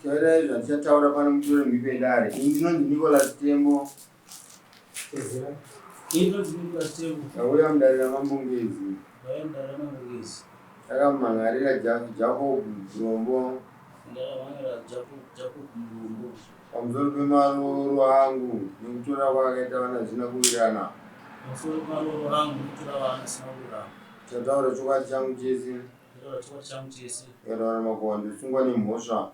Taura zvandicataura pane mutoro mipendare. Ndinonzi Nicholas Tembo. Ndauya mudarira mambongezi. Takamhangarira Jacob Murombo. Pamusoro pemaroro angu nekutora kwakaita vana zvisina kuwirirana. Tataura chokwadi changu chese. Yataura makuhwa ndosungwa nemhosva.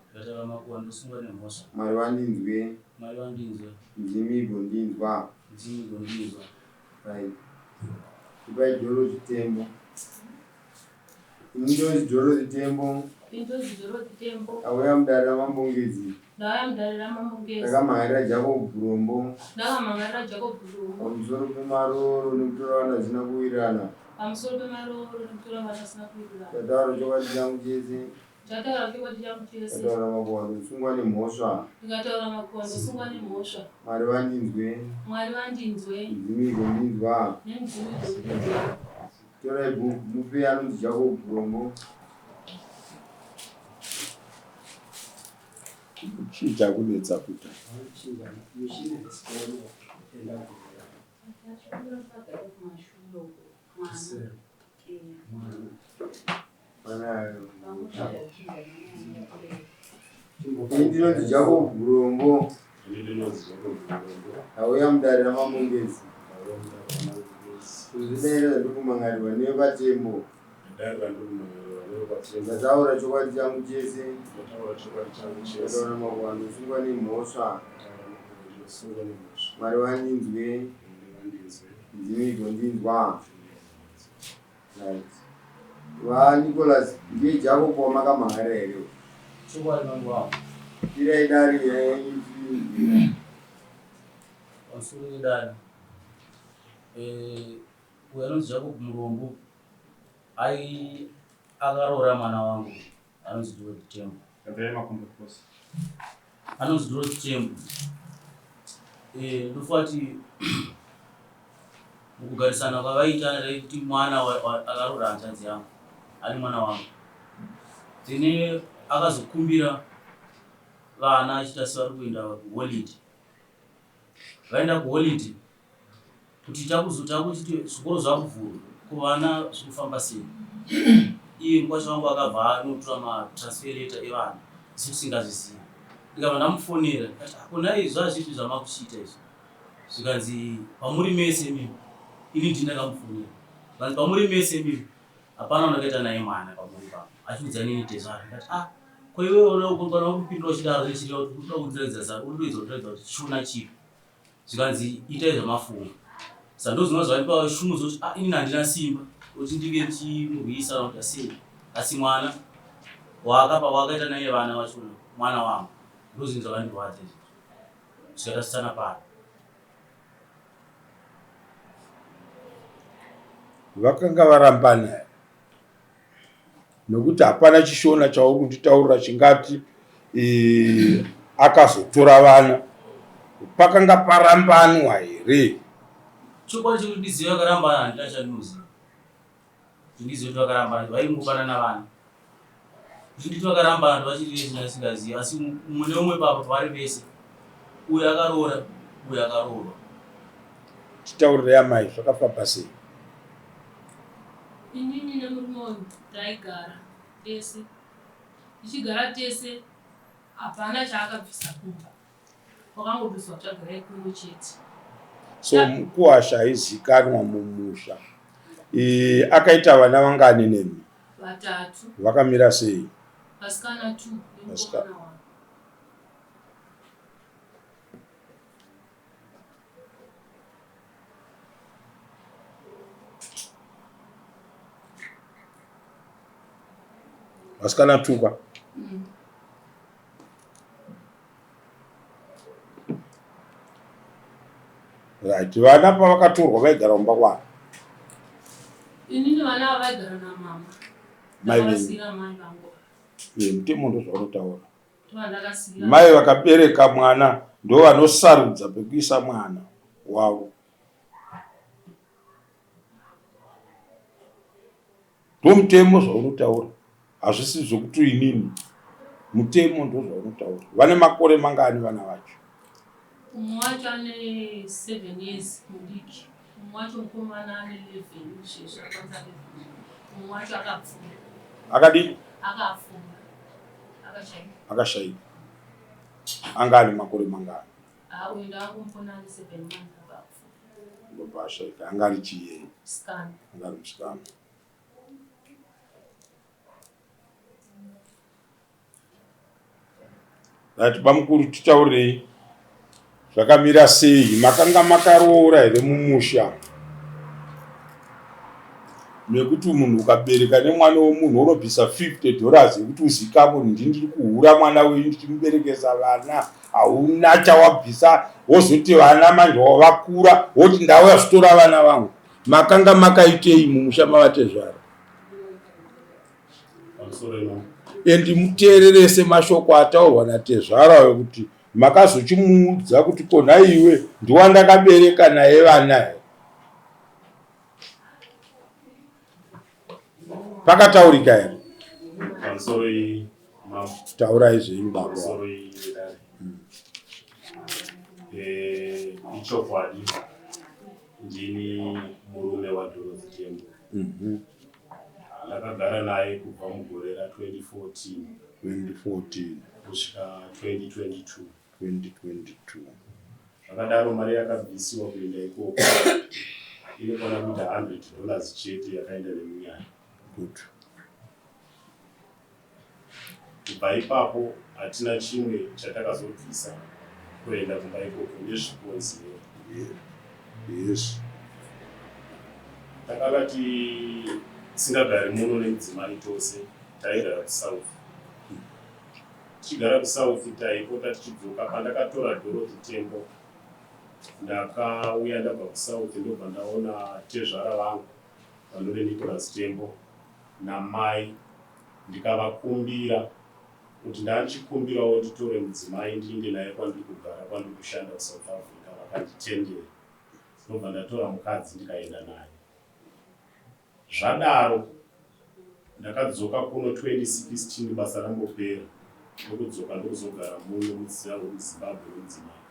Mwari vandinzwe. Ndimigo ndinzwa. Ipai Dorothy Tembo. Indonzi Dorothy Tembo. Auya mudarira mambongezi. Takamhangarira Jacob Murombo. Pamusoro pemaroro nekutora vana zvisina kuwirirana. Tataura chokwadi changu chese. Tataura makuhwa ndosungwa nemhosva. Mwari vandinzwe. Ndimigo ndinzwa. Torai bhuku mupe anonzi Jacob Murombo. Chicha kunetsa kuta. Ndinonzi Jacob Murombo. Auya mudarira mambongezi. Kuzvidaira ndokumangarirwa nevatembo. Ndataura chokwadi changu chese. Ndataura makuhwa ndosungwa nemhosva. Mwari vandinzwe. Ndimigo ndinzwa. Nicholas ndiye Jacob wamakamhangarira here. Tirai dari uyo anonzi Jacob Murombo akaroora mwana wangu anonzi Dorothy Tembo. Anonzi Dorothy Tembo. Ndofati mukugarisana kwavaita kuti mwana akaroora hanzvadzi yangu ari mwana wangu. Dzine akazokumbira vana achita sevari kuenda kuholiday. Vaenda kuholiday kuti takuzota kuti zvikoro zvakuvhurwa kuvana zvikufamba sei. Iye mukwacha wangu akabva anotora matransfer letter evana zvisingazvizivi. Ndikabva ndamufonera kati akona izvi zvazvipi zvamakuchiita izvi. Zvikanzi pamuri mese mimi. Ini ndindakamufonera. Zvikanzi pamuri mese mimi. Hapana unakaita naye mwana pamuri pamo. Achiudza nini tezvaro. Ndikati kwa iwe unokona kupindura uchidaro zvichireva kuti unoda kundiratidza zaro unodoidza kutaridza kuti chiona chipi. Zvikanzi itai zvamafunga. Sandozvinova zvaipa shumu zoti ini handina simba kuti ndinge ndichimurwisa kuti sei. Asi mwana wakaita naye vana vachona mwana wangu ndozvinhu zvakandirwadza izvi. Zvikatasitana pano. Vakanga varambana nokuti hapana chishona chauri kunditaurira chingati akazotora vana. Pakanga parambanwa here? Chokwadi chekuti ndizive vakarambana handina chandiziva. Ndizive kuti vakarambana vaingopana navana. Kuti vakarambana vachiri vese ndasingazivi. Asi mumwe neumwe papa pavari vese. Uyu akaroora, uyu akaroorwa. Titaurire amai zvakafamba sei? Inini nemurume wangu taigara tese. Tichigara tese hapana chaakabvisa kumba. Wakangobviswa tagarai kumwe chete. So mukuwasha aizikanwa mumusha. Akaita vana vangani nemi? 3. Vakamira sei? Vasikana 2 nemukomana 1. Vasikana 2 kwa? Right. Vana pavakatorwa vaigara mumba kwavo? Inini vana vaigara namama. Mai Vakasira mai vangu. Mutemo ndozvaunotaura. Vandakasira. Mai vakabereka mwana ndo vanosarudza pekuisa mwana wavo. Ndo mutemo zvaunotaura. Hazvisi zvokuti inini Mutemo ndozvaunotaura. Vane makore mangani vana vacho? Umwe wacho ane 7 years mudiki. Umwe wacho mukomana ane 11 shesha kwanza 11. Umwe wacho akapfuma. Akadi? Akafuma. Akashaika. Angani makore mangani? Uyu ndangomupona ane 7 months akapfuma. Ndopashaika. Angari chiye? Scan. Angari musikana. Rati bamukuru titaurei zvakamira sei? Makanga makaroora here mumusha? Nekuti munhu ukabereka nemwana wemunhu unobvisa $50 yekuti uzikamwe kuti ndiri kuhura mwana wenyu ndichimuberekesa vana, hauna chawabvisa, wozoti vana manje wavakura woti ndauya kutora vana vangu. Makanga makaitei mumusha mavatezvara? Endi muteererese mashoko ataurwa naTezvara wekuti makazochimuudza kuti kona iwe ndiwandakabereka naye vana. Pakataurika here? Taurai zvenyu baba. Ichokwadi ndini murume waDorothy Tembo. Ndakagara naye kubva mugore ra2014 kusvika 2022. Zvakadaro mari yakabvisiwa kuenda ikoko inokwana kuita $100 chete yakaenda nemunyaya. Kubva ipapo hatina chimwe chatakazobvisa kuenda kumba ikoko ndezviponzi. Yes. Takakati singagari muno nemudzimai tose, taigara kuSouth. Tichigara kuSouth taipota tichidzoka. Pandakatora Dorothy Tembo ndakauya ndabva kuSouth ndobva ndaona tezvara vangu vanove Nicholas Tembo namai, ndikavakumbira kuti ndachikumbirawo nditore mudzimai ndiende naye kwandiri kugara kwandiri kushanda kuSouth Africa. Vakanditendera ndobva ndatora mukadzi ndikaenda naye. Zvadaro ndakadzoka kuno 2016 basa rambopera ndokudzoka ndokuzogara muno muZimbabwe nemudzimai.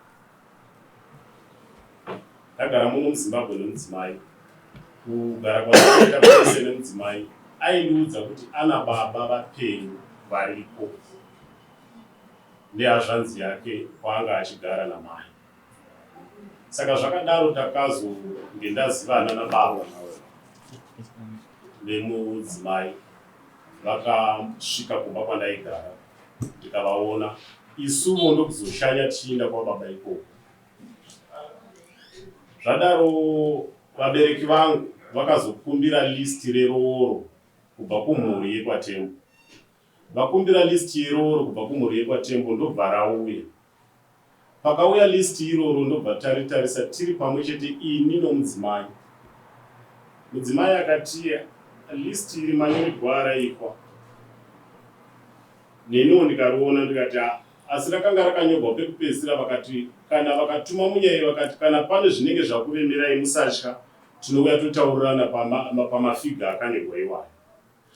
Ndagara muno muZimbabwe nemudzimai. Kugara kwandakaita kwese nemudzimai aindiudza kuti ana baba vapenyu varipo nehazvanzi yake kwaanga achigara namai. Saka zvakadaro takazonge ndazivana nababa nemudzimai. Vakasvika kumba kwandaigara ndikavaona. Isuwo ndokuzoshanya tichienda kwababa ikoko. Zvadaro vabereki vangu vakazokumbira listi rerooro kubva kumhuri yekwaTembo. Vakumbira listi yeroro kubva kumhuri yekwaTembo ndobva rauya. Pakauya listi iroro ndobva taritarisa tiri pamwe chete ini nomudzimai. Mudzimai akati listi iri manyorerwa araitwa. Neniwo ndikariona ndikati asi rakanga rakanyorwa pekupedzisira. Vakati kana vakatuma munyaya vakati kana pane zvinenge zvakuremerai musatya, tinouya totaurirana pamafiga akanyorwa iwayo.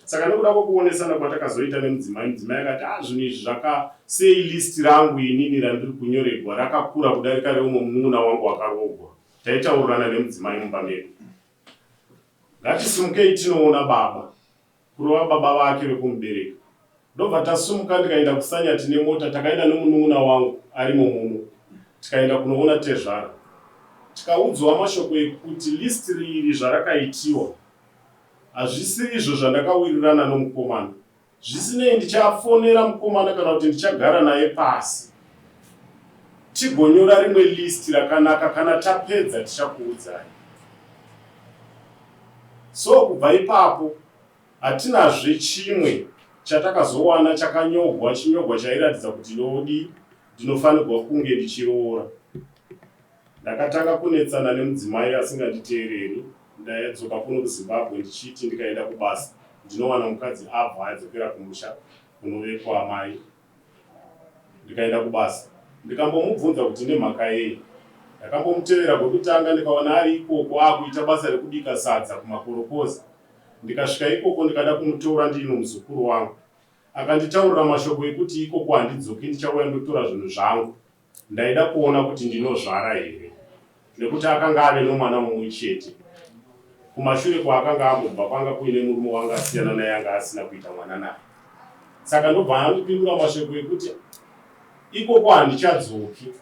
Saka nekuda kwokuonesana kwatakazoita nemudzimai, mudzimai akati zvinhu izvi zvakasei listi rangu inini randiri kunyorerwa rakakura kudarika reumwe munun'una wangu akarogwa. Taitaurirana nemudzimai mumba medu. Ngatisimukei tinoona baba, kurova baba vake vekumubereka. Ndobva tasumuka ndikaenda kuSanyati nemota, takaenda nomunun'una wangu arimo muno. Tikaenda kunoona Tezvara. Tikaudzwa mashoko ekuti listi iri zvarakaitiwa hazvisi izvo zvandakawirirana nomukomana. Zvisinei ndichafonera mukomana kana kuti ndichagara naye pasi tigonyora rimwe listi rakanaka, kana tapedza tichakuudzai. So kubva ipapo hatinazve chimwe chatakazowana chakanyorwa, chinyorwa chairatidza kuti ndinofanirwa kunge ndichiroora. Ndakatanga kunetsana nemudzimai asinganditeereri. Ndadzoka kuno kuZimbabwe ndichiti ndikaenda kubasa ndinowana mukadzi abva adzokera kumusha kunovekwa amai. Ndikaenda kubasa ndikambomubvunza kuti ndemhaka yei. Ndakambomutevera kwekutanga ndikaona ari ikoko akuita basa rekubika sadza kumakorokoza. Ndikasvika ikoko ndikada kumutora ndino muzukuru wangu. akanditaurira mashoko ekuti ikoko handidzoki ndichauya ndotora zvinhu zvangu. Ndaida kuona kuti ndinozvara here, nekuti akanga ave nomwana mumwe chete. Kumashure kwaakanga ambobva kwanga kuine murume wanga asiyana naye anga asina kuita mwana naye. Saka ndobva andipindura mashoko ekuti ikoko handichadzoki,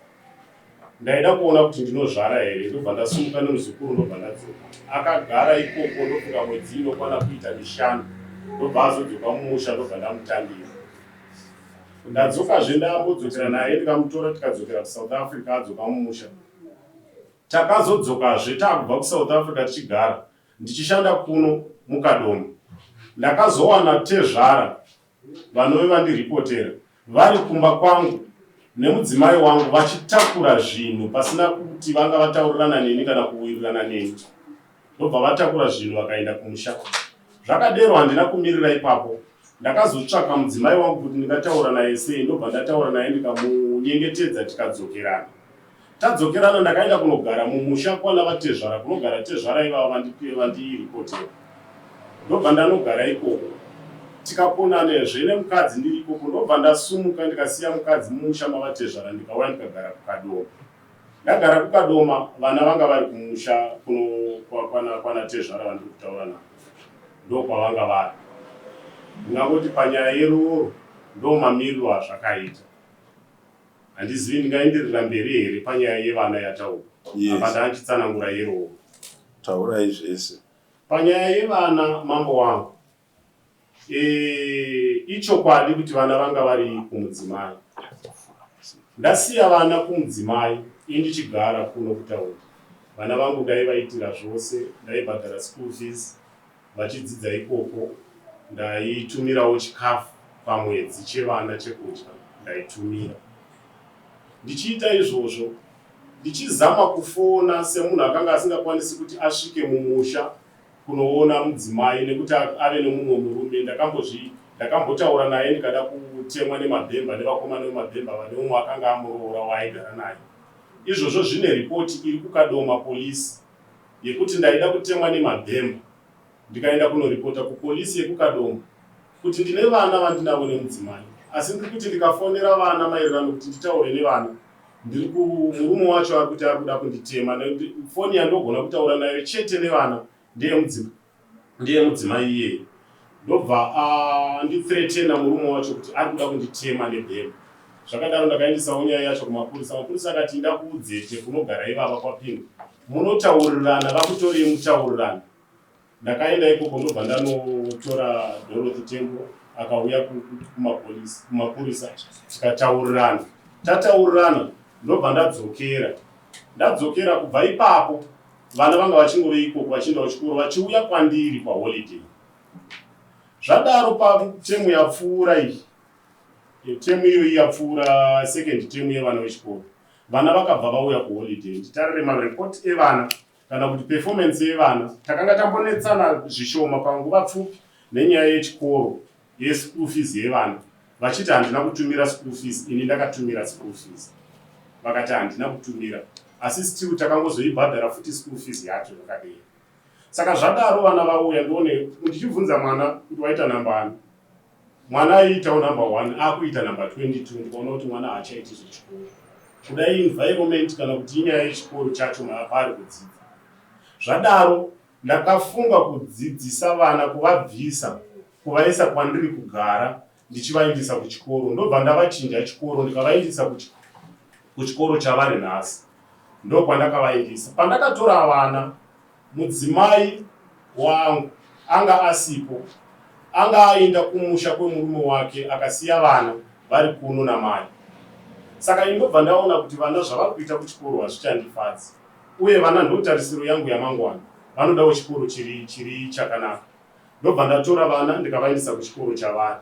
ndaida kuona kuti ndinozvara here. Ndobva ndasumuka nemuzukuru ndobva ndadzoka. Akagara ikoko ndofunga mwedzi inokwana kuita 5. Ndobva azodzoka mumusha ndobva ndamutambira. Ndadzokazve ndambodzokera naye ndikamutora tikadzokera kuSouth Africa adzoka mumusha. Takazodzokazve takubva kuSouth Africa tichigara ndichishanda kuno muKadomo. Ndakazowana tezvara vanove vandiripotera vari kumba kwangu nemudzimai wangu vachitakura zvinhu pasina kuti vanga vataurirana neni kana kuwirirana neni. Ndobva vatakura zvinhu vakaenda kumusha. Zvakadero handina kumirira ipapo. Ndakazotsvaka mudzimai wangu kuti ndingataura naye sei. Ndobva ndataura naye ndikamunyengetedza tikadzokerana. Tadzokerana ndakaenda kunogara mumusha kwana vatezvara kunogara tezvara ivava vandiripotera. Ndobva ndanogara ikoko. Tikaponanezve nemukadzi ndiri ikoko. Ndobva ndasumuka ndikasiya mukadzi mumusha mavatezvara ndikauya ndikagara kuKadoma. Ndagara kuKadoma vana vanga vari kumusha kwana tezvara vandiri kutaura navo. Ndokwavanga vari. Ndingangoti panyaya yeroro ndomamiriro azvakaita. Handizivi ndingaenderera mberi here panyaya yevana yataura. Apa ndachitsanangura yeroro. Taurai zvese. Panyaya yevana mambo wangu. Ichokwadi kuti vana vanga vari kumudzimai. Ndasiya vana kumudzimai indichigara kuno kutaura. Vana vangu ndaivaitira zvose, ndaibhadhara school fees, vachidzidza ikoko. Ndaitumirawo chikafu pamwedzi chevana chekudya, ndaitumira. Ndichiita izvozvo, ndichizama kufona semunhu akanga asingakwanisi kuti asvike mumusha kunoona mudzimai nekuti ave nemumwe murume. Ndakambotaura naye ndikada kutemwa nemabhemba nevakomana vemabhemba vane umwe akanga amuroora waaigara naye. Izvozvo zvine ripoti iri kuKadoma polisi yekuti ndaida kutemwa nemabhemba. Ndikaenda kunoripota kupolisi yekuKadoma kuti ndine vana vandinavo nemudzimai. Asi ndiri kuti ndikafonera vana maererano kuti nditaure nevana, ndiri murume wacho ari kuti ari kuda kunditema. Foni yandogona kutaura nayo chete nevana ndiye mudzimai iyeye. Ndobva ndithreatena murume wacho kuti ari kuda kunditema nebhemba. Zvakadaro ndakaendesawo nyaya yacho kumapurisa. Mapurisa akati ndakuudzete kunogara ivava kwapinda, munotaurirana vakutoriye mutaurirana. Ndakaenda ikoko ndobva ndanotora Dorothy Tembo akauya kumapurisa tikataurirana. Tataurirana ndobva ndadzokera kubva ipapo vana vanga vachingove ikoko vachienda kuchikoro vachiuya kwandiri paholiday. Zvadaro patemu yapfuura iyi, temu iyoyi yapfuura second temu yevana vechikoro, vana vakabva vauya kuholiday. Nditarire marepoti evana kana kuti performance yevana. Takanga tambonetsana zvishoma panguva pfupi nenyaya yechikoro yeschool fees yevana. Vachiti handina kutumira school fees, ini ndakatumira school fees. Vakati handina kutumira, asi still takangozoibhadhara futi school fees yacho yakadai. Saka zvadaro vana vauya ndone ndichibvunza mwana kuti waita namba ani. Mwana aiitawo namba 1 akuita namba 22. Ndikaona kuti mwana haachaiti zvechikoro. Kudai environment kana kuti inyaya yechikoro chacho maapari kudzidza. Zvadaro ndakafunga kudzidzisa vana, kuvabvisa, kuvaisa kwandiri kugara ndichivaendesa kuchikoro. Ndobva ndavachinja chikoro ndikavaendesa kuchikoro chavari nhasi. Ndokwandakavaendesa. Pandakatora vana, mudzimai wangu anga asipo, anga aenda kumusha kwemurume wake akasiya vana vari kuno namai. Saka ndobva ndaona kuti vana zvavari kuita kuchikoro hazvichandifadzi, uye vana ndotarisiro yangu yamangwana. Vanodawo chikoro chiri chakanaka. Ndobva ndatora vana ndikavaendesa kuchikoro chavari.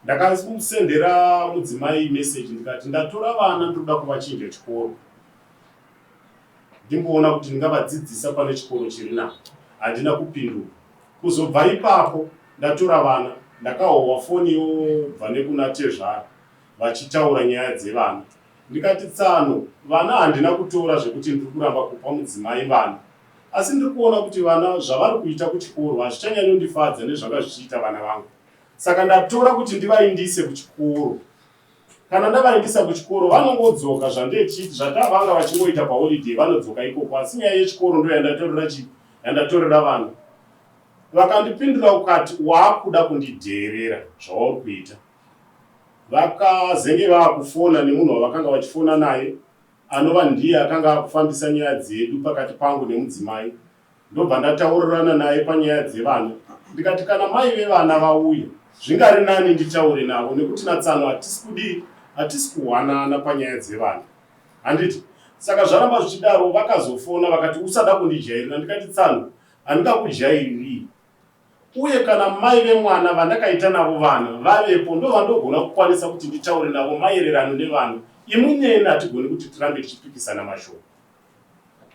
Ndakasendera mudzimai message ndikati ndatora vana ndinoda kuvachinja chikoro, ndimboona kuti ndingavadzidzisa pane chikoro chiri nako. Handina kupindura. Kuzobva ipapo ndatora vana ndakahohwa foni yobva nekuna tezvara vachitaura nyaya dzevana. Ndikati tsano, vana handina kutora zvekuti ndiri kuramba kupa mudzimai vana, asi ndiri kuona kuti vana zvavari kuita kuchikoro hazvichanyanyondifadza nezvanga zvichiita vana vangu. Saka ndatora kuti ndivaindise kuchikoro. Kana ndavaindisa kuchikoro vanongodzoka zvandechiti zvatavanga vachingoita paholiday vanodzoka ikoko, asi nyaya yechikoro ndo yandatorera vana. Vakandipindura ukati waakuda kundidheerera zvauri kuita. Vakazenge vaakufona nemunhu wavakanga vachifona naye anova ndiye akanga akufambisa nyaya dzedu pakati pangu nemudzimai. Ndobva ndataurirana naye panyaya dzevana. Ndikati kana mai vevana vauya zvingari nani nditaure navo nekuti natsano hatisi kuwanana panyaya dzevana. Handiti saka zvaramba zvichidaro vakazofona vakati usada kundijairira. Ndikati Tsano handingakujairiri. Uye kana mai vemwana vandakaita navo vana vavepo ndo vandogona kukwanisa kuti nditaure navo maererano nevana. Imwe neni hatigoni kuti tirambe tichipikisana mashoko.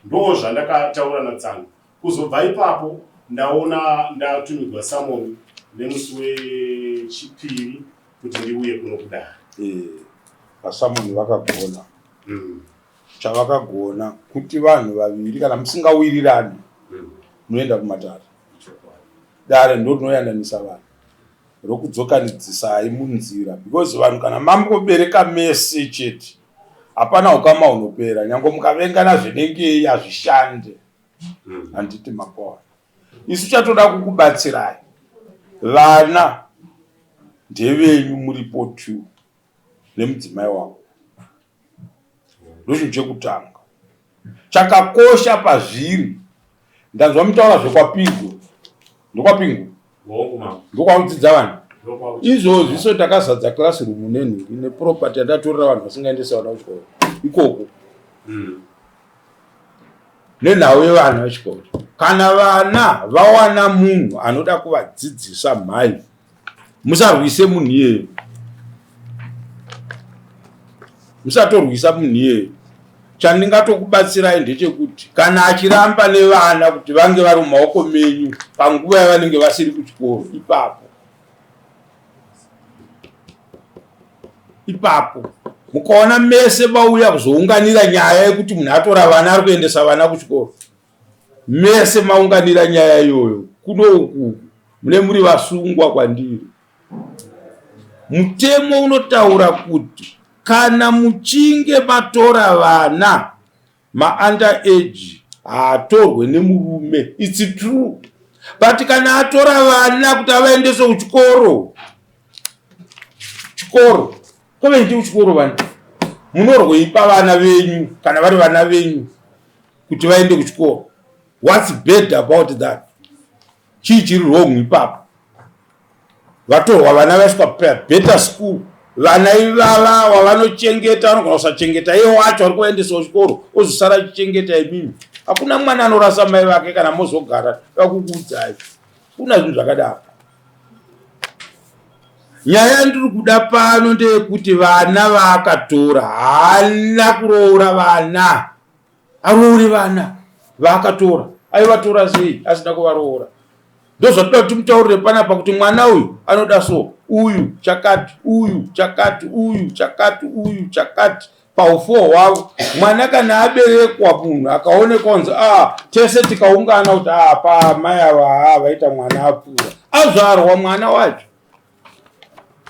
Ndo zvandakataura naTsano. Kuzobva ipapo ndatumirwa Samoni nemusi wechipiri kuti ndiuye kuno kudara. Vasamoni vakagona. Chavakagona kuti vanhu vaviri kana musingawirirani munoenda kumatare. Dare ndo rinoyandanisa vanhu rokudzokanidzisai munzira, because vanhu kana mambobereka mese chete hapana ukama unopera. Nyange mukavengana zvinenge hazvishande. Handiti Mapoa. Isu chatoda kukubatsirai. Vana ndevenyu muripo tu nemudzimai wako. Ndozvinhu chekutanga. Chakakosha pazviri. Ndanzwa mutaura zvekwapingu. Ndokwapingu. Ndokwakudzidza vanhu. Izvozvo iso takazadza classroom nenhu ine property yandatorera vanhu vasingaendesa vana kuchikoro. Ikoko. Nenhau yevana vechikoro. Kana vana vawana munhu anoda kuvadzidzisa mhai, musarwise munhu iyeye. Musatorwisa munhu iyeye. Chandingatokubatsirai ndechekuti kana achiramba nevana kuti vange vari mumaoko menyu panguva yavanenge vasiri kuchikoro, ipapo mukaona mese vauya kuzounganira nyaya yekuti munhu atora vana ari kuendesa vana kuchikoro, mese maunganira nyaya iyoyo, kunoku mune muri vasungwa kwandiri. Mutemo unotaura kuti kana muchinge matora vana ma-under age haatorwe nemurume. It's true. But kana atora vana kuti avaendese kuchikoro, kwavendi kuchikoro vana munorweipa vana venyu kana vari vana venyu kuti vaende kuchikoro. What's bad about that? Chii chiri wrong ipapo? Vatorwa vana vaiswa better school. Vana ivava wavanochengeta vanogona kusachengeta iye wacho ari kuendesa kuchikoro ozosara achichengeta imimi. Hakuna mwana anorasa mai vake kana mozogara vakukuudzai. Kuna zvinhu zvakadaro. Nyaya ndiri kuda pano ndeyekuti vana vaakatora haana kuroora vana. Aroori vana vaakatora. Aivatora sei asina kuvaroora. Ndozvatoda kuti mutaurire panapa kuti mwana uyu anoda so, uyu chakati, uyu chakati, uyu chakati, uyu chakati. Paufuwo hwavo mwana kana aberekwa munhu akaonekwa kunzi tese tikaungana kuti pamai ava vaita mwana apfuura, azvarwa mwana wacho.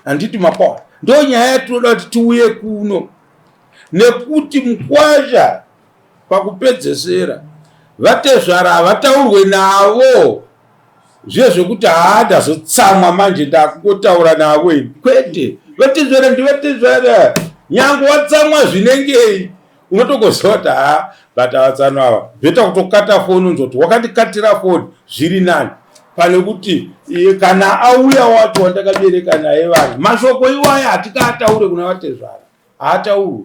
Handiti Mapoa. Ndo nyaya yatinoda kuti tiuye kuno nekuti mukwasha pakupedzesera vatezvara havataurwe navo zviye zvekuti ndazotsamwa manje ndakungotaura navo. Kwete, vatezvara ndivatezvara. Nyange watsamwa zvinengei unotogoziva kuti but avatsano ava bheta kutokata foni unzoti wakandikatira foni zviri nani pane kuti kana auya wacho wandakabereka naye vana mashoko iwaya hatikataure kuna vatezvara, haataurwe.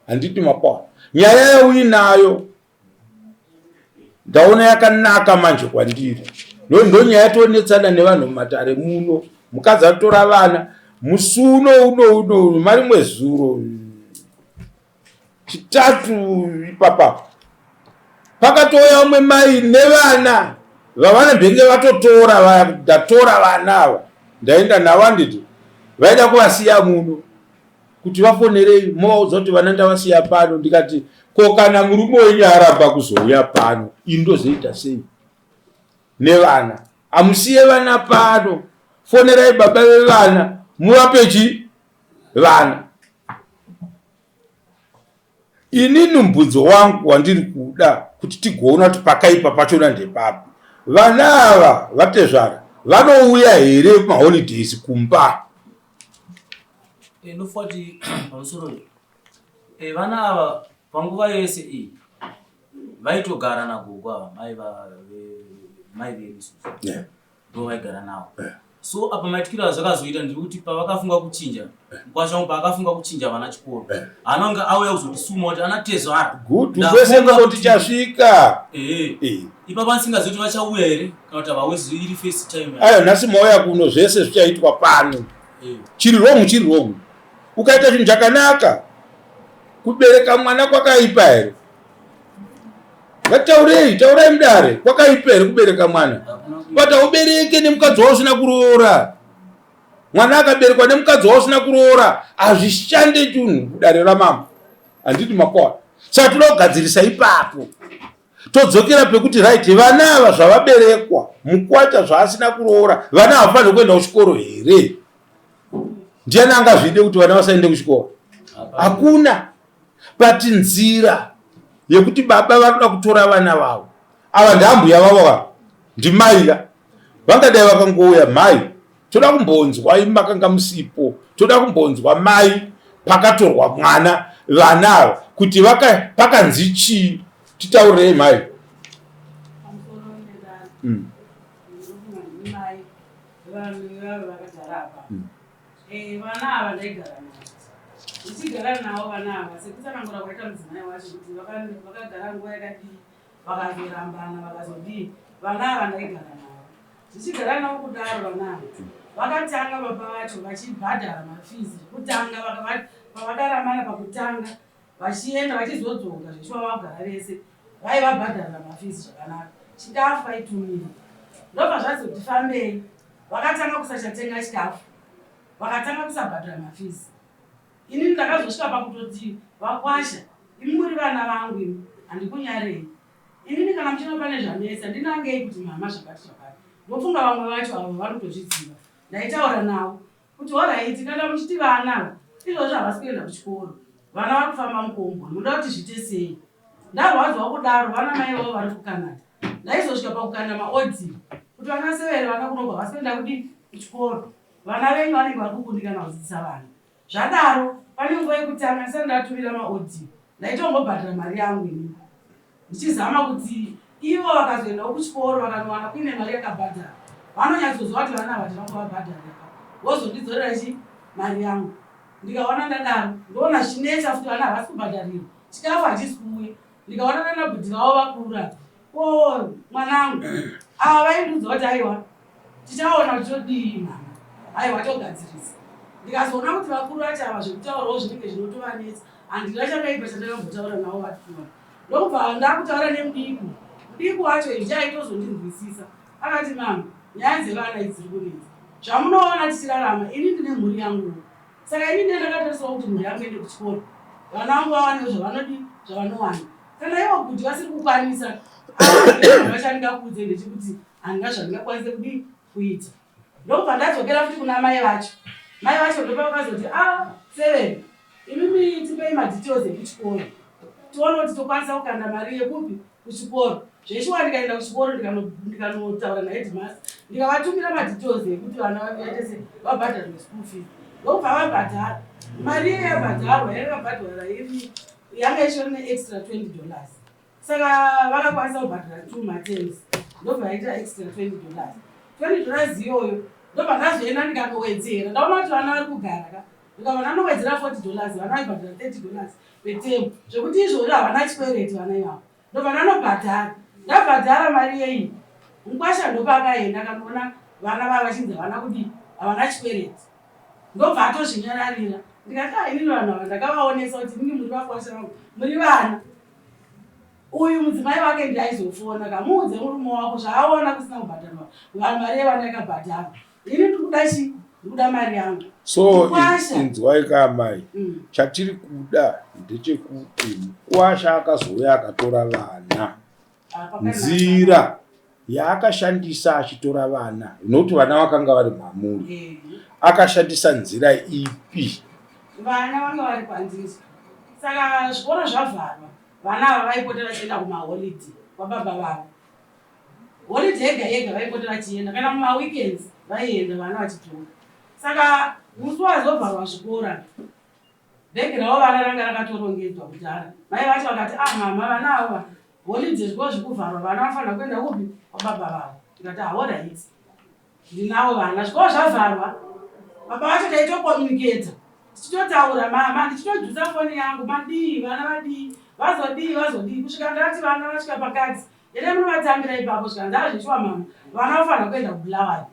Handiti Mapoa. Nyaya yauinayo ndaona yakanaka manje kwandiri. Ndo nyaya yatonetsana nevanhu mumatare muno. Mukadzi atora vana musi uno mari mwezuro chitatu ipapa pakatouya umwe mai nevana vavana mbenge vatotora ndatora vana ava ndaenda navo handiti vaida kuvasiya muno kuti vafonerei. Movaudza kuti vana ndavasiya pano. Ndikati ko kana murume wenyu aramba kuzouya pano indozoita sei nevana? Amusiye vana pano. fonerai baba vevana muvape vana. Inini mubvunzo wangu wandiri kuda kuti tigoona kuti pakaipa pachona ndepapi. Vana ava vatezvara vanouya here kumaholidays kumba? Nofati pamusoro vana ava panguva yese iyi vaitogara nagogo ava mai verusu ndo vaigara navo. So apa maitikiro zvakazoita ndekuti pavakafunga kuchinja mkwashangu paakafunga kuchinja vana chikoro anonga auya kuzotisuma kuti ana Tezvara good kwese kuti chasvika ipapa ndisingazoti vachauya here kana kuti vawezi iri first time. Ayo nhasi mauya kuno zvese zvichaitwa pano. Chiri wrong. Ukaita chinhu chakanaka kubereka mwana kwakaipa here? Taurai mudare, kwakaipa here kubereka mwana? But ubereke nemukadzi wako usina kuroora. Mwana akaberekwa nemukadzi wako usina kuroora hazvishande chinhu kudare ramama. Handiti makwa. Saka toda kugadzirisa ipapo. Todzokera pekuti right vana ava zvavaberekwa mukwata zvaasina kuroora vana havafaniri kuenda kuchikoro here? Ndiani angazvide kuti vana vasaende kuchikoro? Hakuna. But nzira yekuti baba vakuda kutora vana vavo ava ndambuya vavo ndimaiya vangadai vakangouya mai toda kumbonzwa makanga musipo, toda kumbonzwa mai pakatorwa mwana vana ava kuti pakanzi chii, titaurei mai. Vana ava ndaigara navo. Ndichigara navo vana ava sekutsanangura kwaita mudzimai wacho kuti vakagara nguva yakadii vakazorambana vakazodii. Vana ava ndaigara navo. Ndichigara navo kudaro vana ava vakatanga baba vacho vachibhadhara mafizi kutanga pavakarambana pakutanga vachienda vachizodzoka zvichiva vagara vese vaivabhadharira mafizi zvakanaka. Chikafu vaitumira ndobva zvazoti fambei vakatanga kusachatenga chikafu vakatanga kusabhadhara mafizi. Inini ndakazosvika pakutoti vakwasha imi muri vana vangu imi handikunyarei. Inini kana muchino pane zvanesa ndinangei kuti mama zvakati zvakati. Ndofunga vamwe vacho avo vanotozviziva. Ndaitaura navo kuti oraiti kana muchiti vana izvozvo havasi kuenda kuchikoro vana vari kufamba mukombo munoda kuti zviite sei. Ndarwadzwa kudaro vana mai vavo vari kukanada. Ndaizosvika pakukanda maodzi kuti vana severe vana kunobva vasi kuenda kudi kuchikoro. Vana venyu vanenge vari kukundikana kudzidzisa vana. Zvadaro pane nguva yekutanga ndisati ndatumira maodzi ndaitongobhadhara mari yangu ini ndichizama kuti ivo vakazoendawo kuchikoro vakanowana kuine mari yakabhadhara vanonyatsozwa kuti vana ava ndinongovabhadharira vozondidzorera mari yangu. Ndikaona ndadaro ndoona zvinetsa futi vana havasi kubhadharirwa chikafu hachisi kuuya. Ndikaona nanabhudhi vavo vakura mwanangu ava vaindudza kuti aiwa tichaona kuti todii mama aiwa togadzirisa. Ndikazoona kuti vakuru vacho ava zvekutaurawo zvinenge zvinotovanetsa handina chakaipa chandakambotaura navo vakura. Ndokubva ndakutaura nemudiku wacho izvi aitozondinzwisisa akati mama nyaya dzevana idziri kunetsa zvamunoona tichirarama ini ndine mhuri yangu. Saka ini ndakatariswa kuti mhuri yangu ende kuchikoro vana vangu vavanewo zvavanodi zvavanowana. Kana ivo kuti vasiri kukwanisa vachandingakudze ndechikuti handina zvandingakwanise kudi kuita. Ndokubva ndadzokera futi kuna mai vacho. Mai vacho ndopavakazoti seveni imimi tipei madetails ekuchikoro tione kuti tokwanisa kukanda mari yekupi kuchikoro. Zveshuwa ndikaenda kuchikoro ndikanotaura naheadmaster ndikavatumira madetails ekuti vana vaitese vabhadharirwe school fees. Ndokubva vabhadhara mari iye yabhadharwa yakabhadhara yanga ichiri neextra $20. Saka vakakwanisa kubhadhara 2 materms ndobva yaita extra $20. $20 iyoyo ndobva ndazoenda ndikangowedzera ndaona kuti vana vari kugara ka ndikava nanowedzera $40 vana vaibhadhara $30 petemu zvekuti izvozvo havana chikwereti vana ivavo. Ndobva ndanobhadhara ndabhadhara mari yeyi mukwasha ndopakaenda kanoona vana vava vachinzi havana kudi havana chikwereti. Ndobva atozvinyararira ndikati inini vanhu ava ndakavaonesa kuti inini muri vakwasha vangu muri vana. Uyu mudzimai wake ndiaizofona kamuudze murume wako zvaaona kusina kubhadharwa mari yevana yakabhadharwa. Ini ndikuda chii? Ndikuda mari yangu. So inzwai kamai chatiri kuda ndechekuti mukwasha akazouya akatora vana nzira yaakashandisa achitora vana, nokuti vana vakanga vari mhamuri, akashandisa nzira ipi? Vana vanga vari panzizi, saka zvikoro zvavharwa, vana ava vaipota vachienda kumaholidhi kwababa vavo. Holidhi yega yega vaipota vachienda, kana mumaweekends vaienda vana vachitora. Saka musi wazovharwa zvikora, bhegi ravo vana ranga rakatorongedzwa kudhara. Mai vacho vakati, mama, vana ava holidhi zvikoro zvekuvharwa, vana vafanira kuenda kupi? Kwababa vavo. Ndikati alright, ndinavo vana, zvikoro zvavharwa. Baba vacho taitokomuniketa, tichitotaura, mama ndichitodhusa foni yangu, madii, vana vadii, vazodii, kusvika ndati vana vasvika pakati, ere munovatambira ipapo, svika ndazvichiwa mama, vana vafanira kuenda kubulawayo.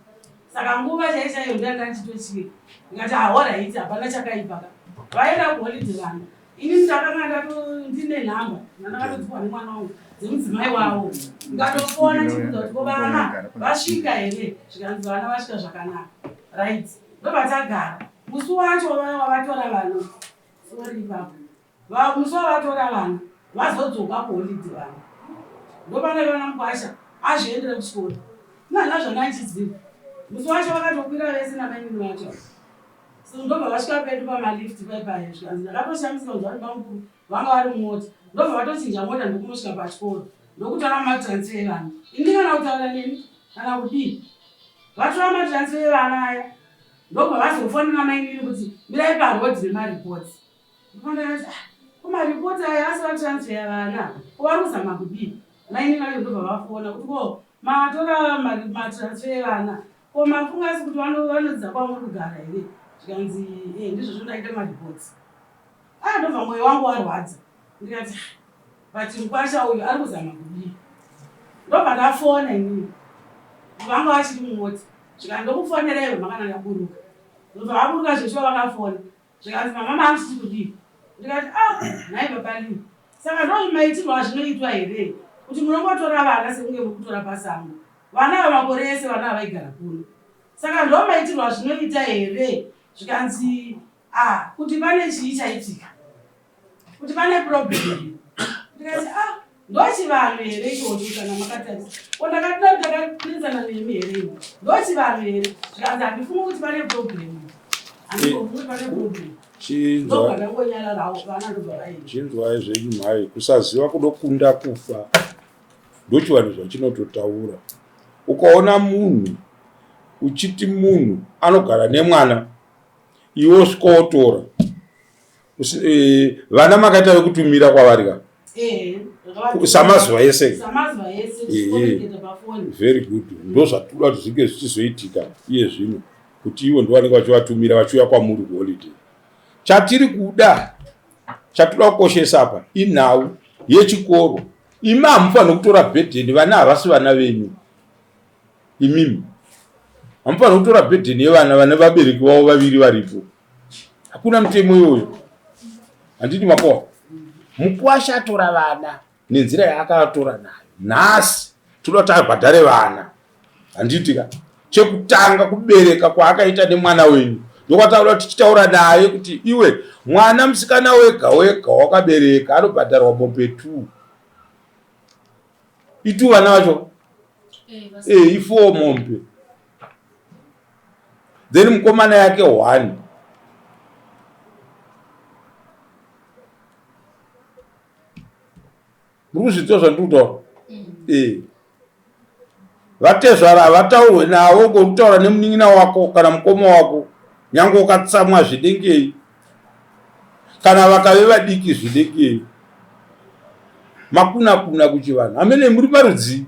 Saka nguva chaichaiyo ndanga ndichitosvika, ndikati alright, hapana chakaipa. Vaenda kuholidhi vana. Ini ndakanga ndine nhamba, ndakatodzwa nemwana wangu dzemudzimai wavo. Ndikatofona ndikubvunza kuti vana vasvika here, zvikanzi vana vasvika zvakanaka. Right. Ndovatagara. Musi wacho wavatora vana. Sorry baba. Musi wavatora vana. Vazodzoka kuholidhi vana. Ndopane vana Mkwasha azviendera kuchikoro. Nazvo ndaichiziva. Musi wacho vakatokwira vese namaimini vacho. So ndobva vasvika pedu pamalifti paipayo. Zvikanzi ndakatoshamisika kunzwa kuti bamukuru vanga vari mumota. Ndobva vatochinja mota ndokunosvika pachikoro. Ndokutora matransfer evana. Ini kana kutaura neni kana kudii. Vatora matransfer evana aya. Ndobva vazofonera maimini kuti mirai parodhi nemaripoti. Ndikati kumaripoti aya asi vatransfer evana. Kuvari kuzama kudii. Maimini vacho ndobva vafona kuti matora matransfer evana. Ko mafungasi kuti vanodza kwamuri kugara here. Zvikanzi ndizvo zvindaita maripoti. Ndobva mwoyo wangu warwadza. Ndikati but Mkwasha uyu ari kuzama kudii. Ndobva ndafona inini. Vanga vachiri mumota. Zvika ndokufonereyo makana ndaburuka. Ndobva vaburuka zveshuwa vakafona. Zvikanzi mama mangu chiti kudii. Ndikati nhai baba lini. Saka ndozvimaitirwa zvinoitwa here. Kuti munongotora vana sekunge mukutora pasango. Vana vamakore ese vana vaigara kuno. Saka ndomaitirwa zvinoita here. Zvikanzi kuti pane chii chaitika. Kuti pane problem. Ndikati ndochivanhu here ichocho kana makatarisa. Ndakapinzana nemi here. Ndochivanhu here. Zvikanzi handifungi kuti pane problem. Handifungi kuti pane problem. Chinzwai zvenyu mhai, kusaziva kunokunda kufa. Ndochivanhu zvachinototaura. Ukaona munhu uchiti munhu anogara nemwana, iwe usikotora vana makaita vekutumira kwavarika samazuva ese. Very good. Ndozvatoda kuti zvinge zvichizoitika iye zvino kuti ivo ndovanenge vachivatumira vachiuya kwamuri kuholiday. Chatiri kuda, chatoda kukoshesa apa inhau yechikoro. Imi hamufaniri kutora bhedheni, vana havasi vana venyu. Imimi hamufaniri kutora bhedheni yevana vane vabereki vavo vaviri varipo. Hakuna mutemo iyoyo. Handiti makoha. Mkwasha atora vana nenzira yaakatora nayo. Nhasi toda kuti abhadhare vana. Handitika chekutanga kubereka kwaakaita nemwana wenyu. Ndokwataura tichitaura naye kuti iwe mwana musikana wega wega wakabereka anobhadharwa mombe 2. Itu vana vacho? I4 mombe. Then mukomana yake 1. Muruzvito zvandikutaura. Vatezvara havataurwe navo ngokutaura nemunin'ina wako kana mukoma wako. Nyange ukatsamwa zvidengei. Kana vakave vadiki zvidengei. Makuna kuchivanhu. Amene muri marudzi.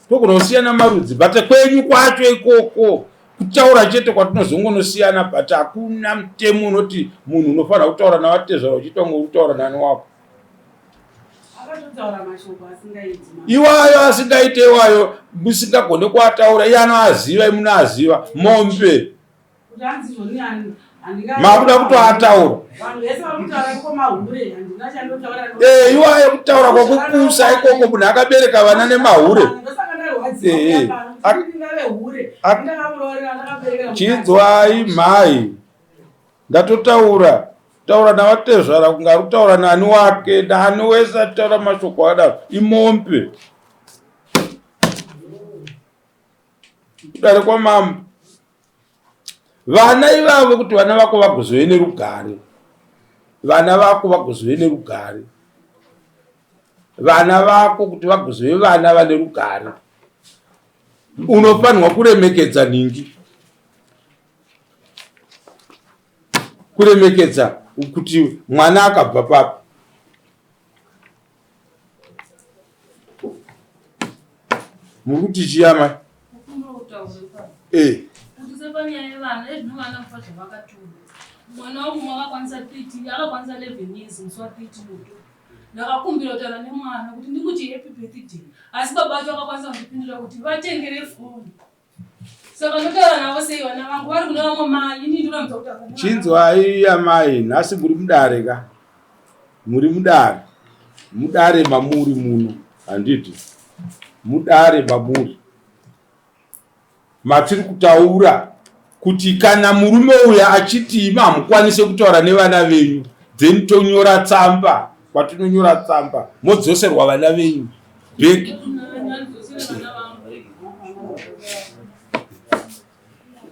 Tokunosiyana marudzi. But kwenyu kwacho ikoko. Kutaura chete kwatinozongonosiyana but hakuna mutemo unoti munhu unofanira kutaura navatezvara uchitonga kutaura nani wako. Iwayo asingaite iwayo musingagone kuataura iye anoaziva imunoaziva mombe. Makuda kutoataura. Iwayo kutaura kwakukusa ikoko munhu akabereka vana nemahure. Chinzwai mhai. Ndatotaura. Taura navatezvara kunga ari kutaura nani wake. Nani wese ataura mashoko adaro imombe. kudare kwamambo. Vana ivavo kuti vana vako vagozove nerugare, vana vako vagozove nerugare, vana vako kuti vagozove vana vane rugare, unofanirwa kuremekedza ningi, kuremekedza kuti mwana akabva papi. Muri kuti chiyama sepanyaya yevana ezvinovana kufa zvavakatumba. Mwana wangu mwakakwanisa 30, akakwanisa 11 years musi wa 30 muto. Ndakakumbira kutaura nemwana kuti ndikuti happy birthday. Asi baba vacho akakwanisa kundipindura kuti vatengere foni. Saka ndotaura navo sei vana vangu vari kuna vamwe mai, ini ndinomuudza kuti akana. Chinzwai amai, nhasi muri mudare ka? Muri mudare. Mudare mamuri muno, handiti. Mudare mamuri. Matiri kutaura kuti kana murume uya achiti hamukwanise kutaura nevana venyu, then tonyora tsamba, kwatinonyora tsamba modzoserwa vana venyu bheki.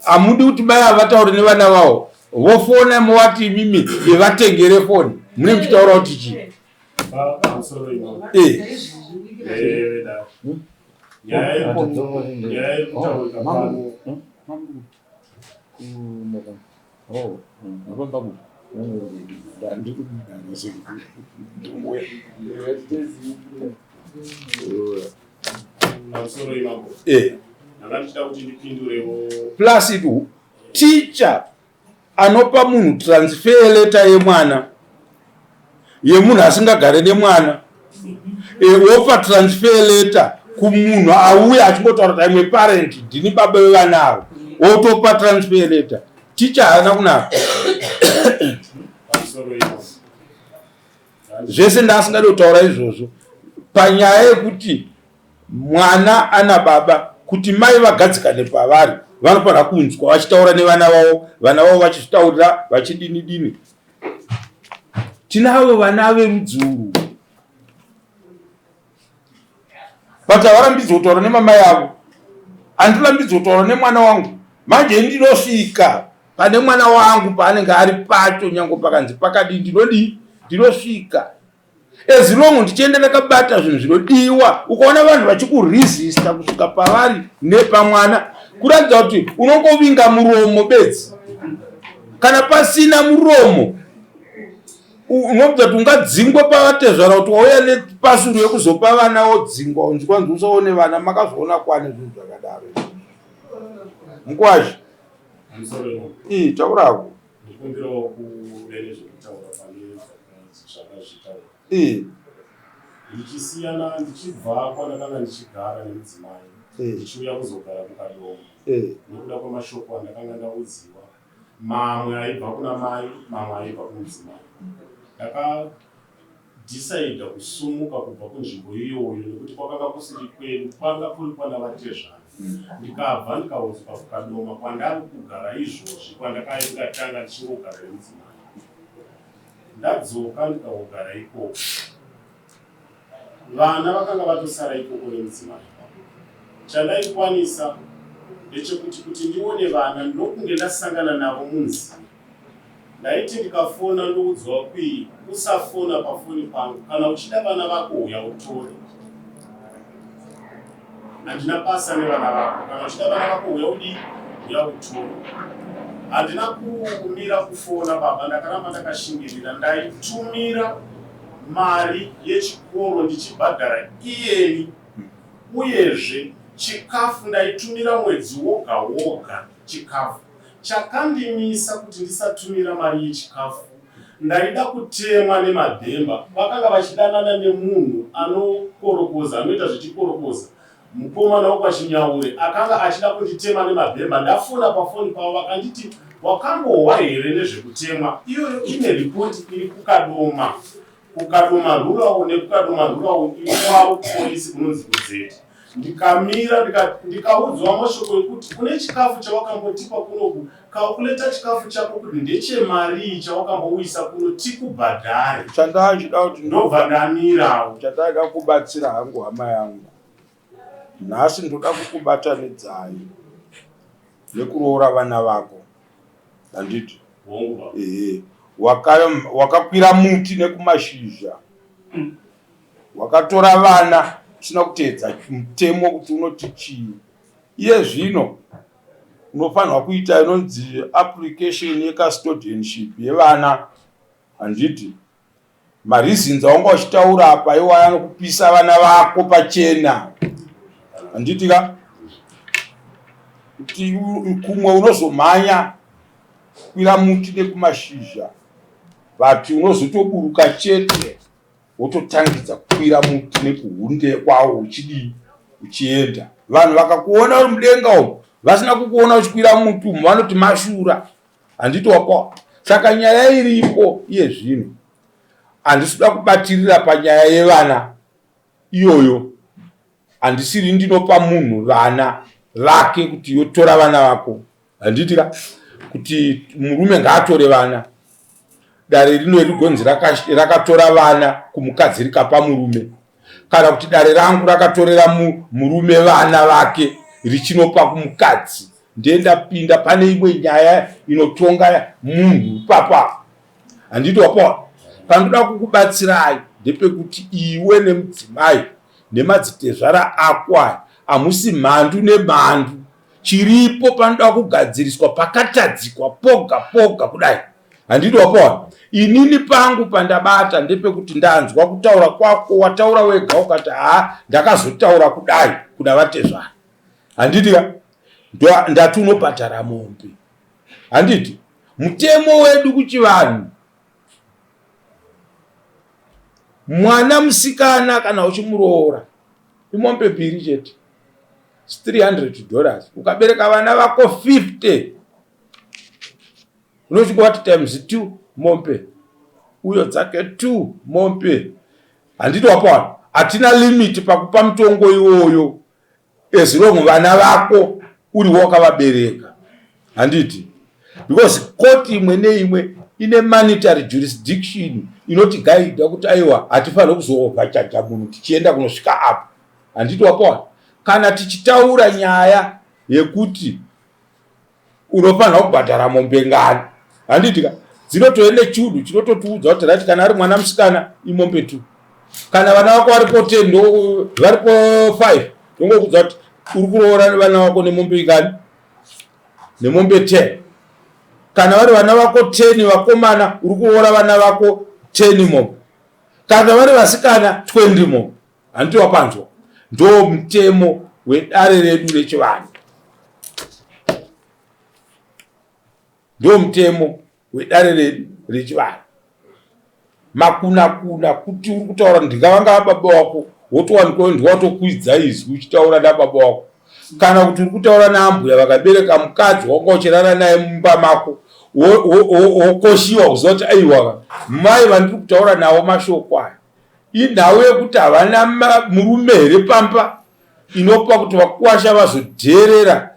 Hamudi kuti mai havataure nevana vavo, vofona movati imimi yevatengere foni, mune muchitaura kuti chii? Plus itu teacher anopa munhu transfer letter yemwana, yemunhu asingagare nemwana, wopa transfer letter kumunhu auya achingotaura kuti imwe parent ndini baba vevana avo, wotopa transfer letter. Teacher haana kunaka. Zvese ndaasingadi kutaura izvozvo panyaya yekuti mwana ana baba, kuti mai vagadzikane pavari vanofanira kunzwa vachitaura nevana vavo, vana vavo vachitaurira vachidini dini. Tinavo vana verudzuru, but havarambidzwi kutaura nemamai avo. Handirambidzwi kutaura nemwana wangu, manje ndinosvika pane mwana wangu paanenge ari pacho, nyange pakanzi pakadii ndinosvika. As long ndichienda ndakabata zvinhu zvinodiwa, ukaona vanhu vachikuresista kusvika pavari nepamwana, kuratidza kuti unongovinga muromo bedzi. Kana pasina muromo unobva kuti ungadzingwa pavatezvara kuti wauya nepasuru yekuzopa vana wodzingwa, unzwanzi usaone vana makazoona kwane zvinhu zvakadaro. Mukwashi taurako ndichisiyana ndichibva kwandakanga ndichigara nemudzimai ndichiuya kuzogara kukadomo nekuda kwamashoko andakanga ndaudziwa, mamwe aibva kuna mai, mamwe aibva kumudzimai. Ndakadhisaidha kusumuka kubva kunzvimbo iyoyo nekuti kwakanga kusiri kwedu, kwanga kuri kwandavateezvana. Ndikabva ndikaudzwa kukadoma kwandari kugara izvozvi, kwandakatanga ndichingogara nemudzimai. Ndadzoka ndikagara ikoko, vana vakanga vatosara ikoko nemudzimai. Chandaikwanisa ndechekuti ndione vana ndokunge ndasangana navo munzi. Ndaiti ndikafona ndoudzwa kwii, usafona pafoni pangu, kana uchida vana vako uya utore. Handina basa nevana vako, kana uchida vana vako uya utore. Handina kumira kufona baba, ndakaramba ndakashingirira. Ndaitumira mari yechikoro ndichibhadhara iyeni, uyezve chikafu ndaitumira mwedzi woga woga chikafu. Chakandimisa kuti ndisatumira mari yechikafu, ndaida kutemwa nemadhemba. Vakanga vachidanana nemunhu anokorokoza, anoita zvichikorokoza, mukomana wokwaChinyaure, akanga achida kunditema nemabhemba. Ndafona pafoni pavo vakanditi, wakambohwa here nezvekutemwa? Iyoyo ine ripoti iri kukadoma rurawo nekukadoma rurawo ikwavo polisi kunonzi kudzeti. Ndikamira ndikaudzwa mashoko ekuti kune chikafu chawakambotipa kunoku, kaukuleta chikafu chako kuti ndechemari chawakambouyisa kuno tikubhadhare. Chandachida kuti ndobva ndamirawo. Chandakakubatsira hangu hama yangu, nhasi ndoda kukubatanidzai. nekuroora vana vako. Handiti? Hongu. Wakakwira muti nekumashizha. Wakatora vana usina kuteedza mutemo kuti unoti chii. Iye zvino unofanirwa kuita inonzi application yecustodianship yevana. Handiti? Mareasons aunga uchitaura apa iwaya nokupisa vana vako pachena. Handiti ka? Kuti kumwe unozomhanya kwira muti nekumashizha. Vati unozotoburuka chete wototangidza kukwira muti nekuhunde kwawo uchidii uchienda. Vanhu vakakuona uri mudenga umu vasina kukuona uchikwira muti umu vanoti mashura. Handiti wako? Saka nyaya iripo iye zvino. Handisida kubatirira panyaya yevana iyoyo. Handisiri ndinopa munhu vana vake kuti yotora vana vako. Handiti ka? Kuti murume ngaatore vana. Dare rino rigonzi rakatora vana kumukadzi rikapa murume. Kana kuti dare rangu rakatorera murume vana vake richinopa kumukadzi. Ndendapinda pane imwe nyaya inotonga munhu papa. Handiti wapo? Pandoda kukubatsirai ndepekuti iwe nemudzimai nemadzitezvara ako amusi mhandu nemhandu. Chiripo panoda kugadziriswa pakatadzikwa poga poga kudai. Handiti wapo? Inini pangu pandabata ndepekuti ndanzwa kutaura kwako wataura wega ukati ndakazotaura kudai kuna vatezvara. Handiti ka? Ndati unobhadhara mombe. Handiti? Mutemo wedu kuchivanhu, mwana musikana kana uchimuroora imombe 2 chete, $300. Ukabereka vana vako 50 unosvika wati times 2 mombe, uyo dzake 2 mombe. Handiti wapo? Hatina limit pakupa mutongo iwoyo as long vana vako uri wakavabereka. Handiti? Because court imwe neimwe ine monetary jurisdiction inoti guide kuti aiwa hatifaniri kuzovhachacha munhu tichienda kunosvika apo. Handiti wapo? Kana tichitaura nyaya yekuti unofanira kubhadhara mombe ngani. Handiti ka? Dzinotoende chudu chinototiudza kuti rati kana ari mwana musikana imombe 2. Kana vana vako varipo 10 varipo 5 ndongokuudza kuti uri kuroora vana vako nemombe ngani? Nemombe 10. Kana vari vana vako 10 vakomana uri kuroora vana vako 10 mombe. Kana vari vasikana 20 mombe. Handiti wapanzwa? Ndo mutemo wedare redu rechivanhu. Ndo mutemo wedare redu rechivanhu. Makuna kuti uri kutaura ndingavanga baba wako wotowanikwa ndiwatokwidza izwi uchitaura nababa wako. Kana kuti uri kutaura naambuya vakabereka mukadzi wanga uchirara naye mumba mako wokoshiwa kuziva kuti aiwa mai vandiri kutaura nawo mashoko aya inhau yekuti havana murume here pamba inopa kuti vakuwasha vazodherera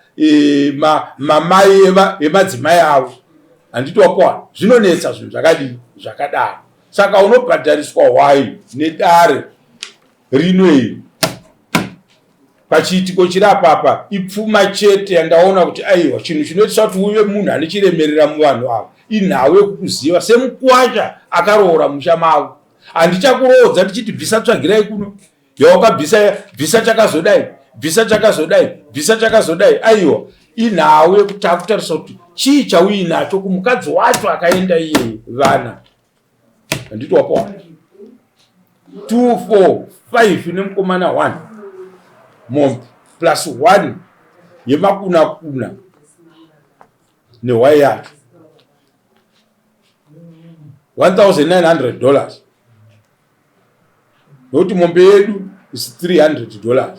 mamai emadzimai avo. Handiti wapo? Zvinonetsa zvinhu zvakadii zvakadaro. Saka unobhadhariswa hwai nedare rino iri pachiitiko chiri apapa ipfuma chete yandaona kuti aiwa chinhu chinoitisa kuti uve munhu ane chiremerera muvanhu avo inhau yekukuziva semukuwacha akaroora musha mavo. Handichakuroodza ndichiti bvisa tsvagirai kuno yawakabvisa bvisa chakazodai bvisa chakazodai bvisa chakazodai. Aiwa inhau yekuti akutarisa kuti chii chauinacho kumukadzi wacho akaenda iye vana. Handiti wapo? 2 4 5 nemukomana 1 mombe plus 1 yemakuna nehwai yacho $1,900. Nokuti mombe yedu is $300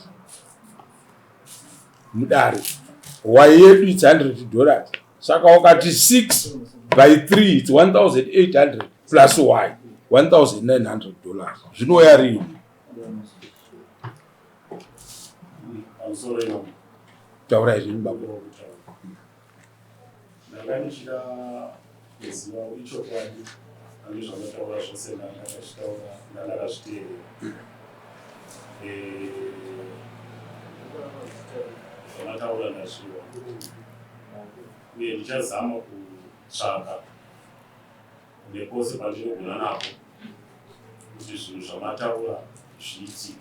mudare, hwai yedu it's $100. Saka wakati 6 by 3 it's 1,800 plus y $1,900. Zvinoya rini? Taura izvi baba. Ndakanichida kuziva ichokwadi andizvanotaura zvose ndakazvitaura ndandakazviteerera. Zvamataura ndazviwa uye ndichazama kutsvaka nepose pandinogona napo kuti zvinhu zvamataura zviitike.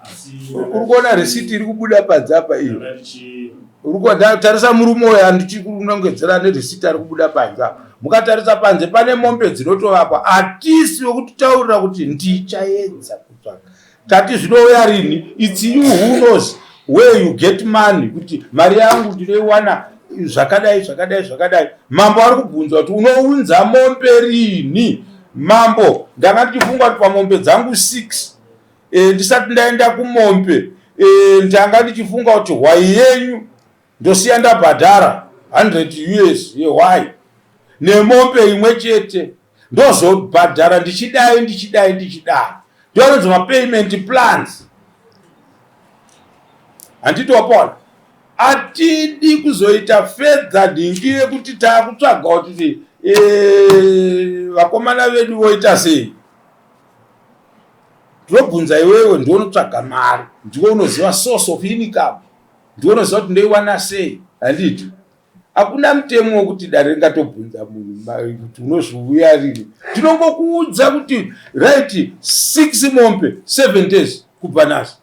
Asi uri kuona risiti iri kubuda panze apa iyi, ndanga ndichi uri kutarisa murume uyu handichikunongedzera nerisiti ari kubuda panze apa. Mukatarisa panze pane mombe dzinotovakwa, hatisi wekutitaurira kuti ndichaedza kutsvaka. Tati zvinouya rini? It's you who knows where you get money, kuti mari yangu ndinoiwana zvakadai zvakadai zvakadai. Mambo ari kubvunza kuti unounza mombe rini? Mambo, ndanga ndichifunga kuti pamombe dzangu 6 ndisati ndaenda kumombe ndanga ndichifunga kuti hwai yenyu ndosiya ndabhadhara 100 US yehwai nemombe imwe chete ndozobhadhara ndichidai ndichidai ndichidai. Ndiononzi mapayment plans. Handitopona. Atidi kuzoita fedha dhingi yekuti takutsvaga kuti vakomana vedu voita sei. Ndinobvunza iwewe, ndiwe unotsvaga mari, ndiwe unoziva source of income, ndiwe unoziva kuti ndoiwana sei. Handiti hakuna mutemo wekuti dare ringatobvunza munhu kuti unozviuya rini. Ndinongokuudza kuti right 6 mombe 7 days kubva nazo.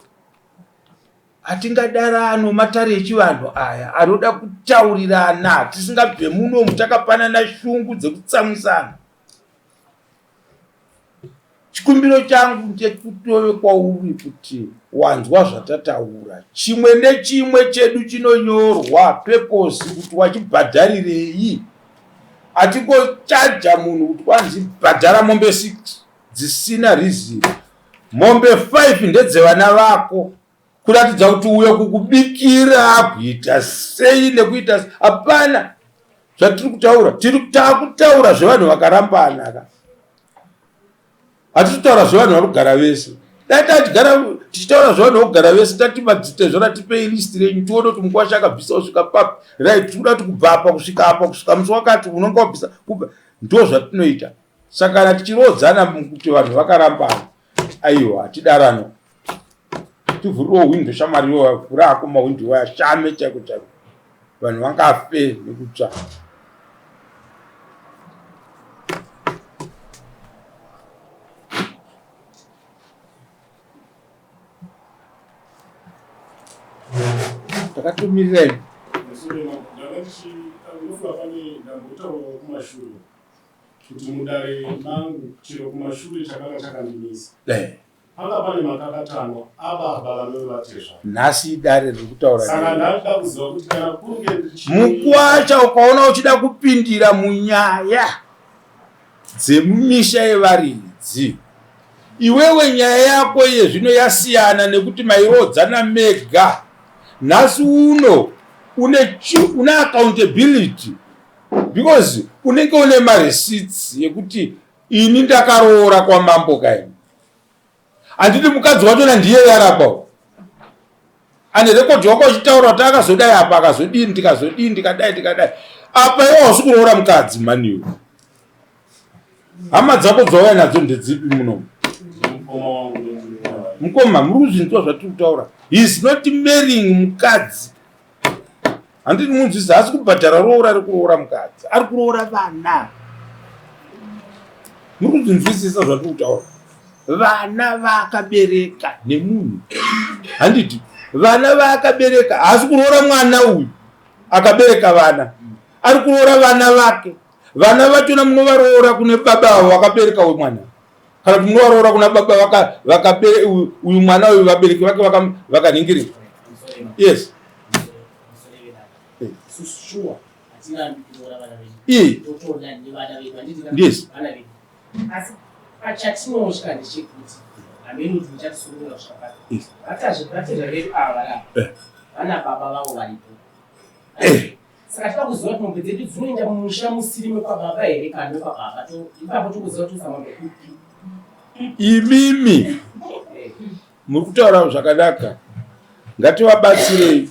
Hatingadarano matare echivanhu aya anoda kutaurirana tisingabve muno mutakapanana shungu dzekutsamwisana. Chikumbiro changu ndechekutove kwauri kuti wanzwa zvatataura, chimwe nechimwe chedu chinonyorwa purpose kuti wachibhadharirei. Hatingochaja munhu kuti kwanzi bhadhara mombe 6 dzisina reason. Mombe 5 ndedzevana vako kuratidza kuti uyo kukubikira kuita sei nekuita hapana. Zvatiri kutaura takutaura zvevanhu vakarambana. Hatitaura zvevanhu vari kugara vese. Tichitaura zvevanhu vari kugara vese tatibadzite zvona tipei list renyu tione kuti mungu wacho akabvisa kusvika papi. Right, tikuda kuti kubva apa kusvika apa kusvika musi wakati unonga wabvisa kubva. Ndo zvatinoita. Saka kana tichirodzana kuti vanhu vakarambana, aiwa hatidarano. Tivhuriwo window shamariwo vhura ako mawindow waya shame chaiko chaiko. Vanhu vangafe nekutsva. Takatumirirei. Ndinofunga pane ndambotaurawo kumashure kuti mudare mangu chiro kumashure chakanga chakandimisa. Panga pane makakatano ababa vanovatezva. Nhasi dare riri kutaura. Saka ndanoda kuziva kuti kana kunge mukwacha ukaona uchida kupindira munyaya dzemumisha yevaridzi, iwewe nyaya yako yezvino yasiyana nekuti mairodzana mega. Nhasi uno une accountability because unenge une mareceipts yekuti ini ndakaroora kwamambo kaini. Handiti mukadzi wachona ndiye yarapa. Ane record wako uchitaura kuti akazodai apa akazodini tikazodini tikadai. Apa iwe hausi kuroora mukadzi maniwe. Hama dzako dzauya nadzo ndedzipi muno? Mukoma muri kuzvinzwa zvatiri kutaura. He is not marrying mukadzi. Handiti munzvisa hasi kubhadhara roora ari kuroora mukadzi. Ari kuroora vana. Muri kuzvinzwisisa zvatiri kutaura. Vana vakabereka nemunhu. Handiti vana vakabereka hasi kuroora mwana uyu akabereka vana. Ari kuroora vana vake. Vana vachona munovaroora kune baba avo vakabereka uyu mwana. Kana kuti munovaroora kuna baba vakabereka uyu mwana uyu vabereki vake vakaningirira. Yes. Sure. Yes. Pachatinosvika ndechekuti ameni kuti muchatisunungura zvakati vatazvibatira vedu ava varapa vana baba vavo varipo. Saka tida kuziva kuti mombe dzedu dzinoenda mumusha musiri mekwababa here kana mekwababa, ipapo tokuziva kuti usamambe kupi. Imimi muri kutaura zvakanaka. Ngativabatsirei.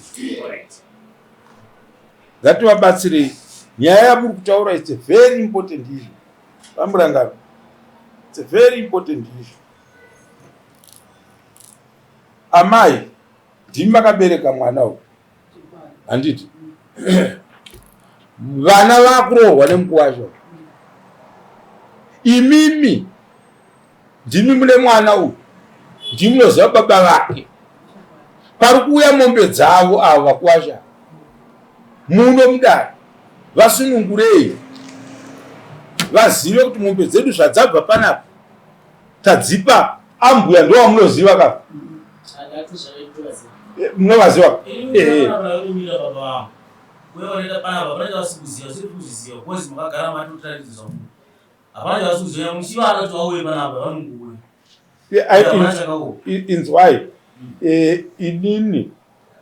Ngativabatsirei. Nyaya yamuri kutaura is a very important issue. Vamurangano. It's a very important issue. Amai, ndimi makabereka mwana uyu. Handiti? vana vakurohwa nemukuwazho. Imimi ndimi mune mwana uyu, ndimi munoziva baba vake. Pari kuuya mombe dzavo avo vakuwazha muno mudare, vasunungurei vazive kuti mombe dzedu zvadzabva panapa tadzipa ambuya ndo wamunoziva ka munovaziva inzwai. Inini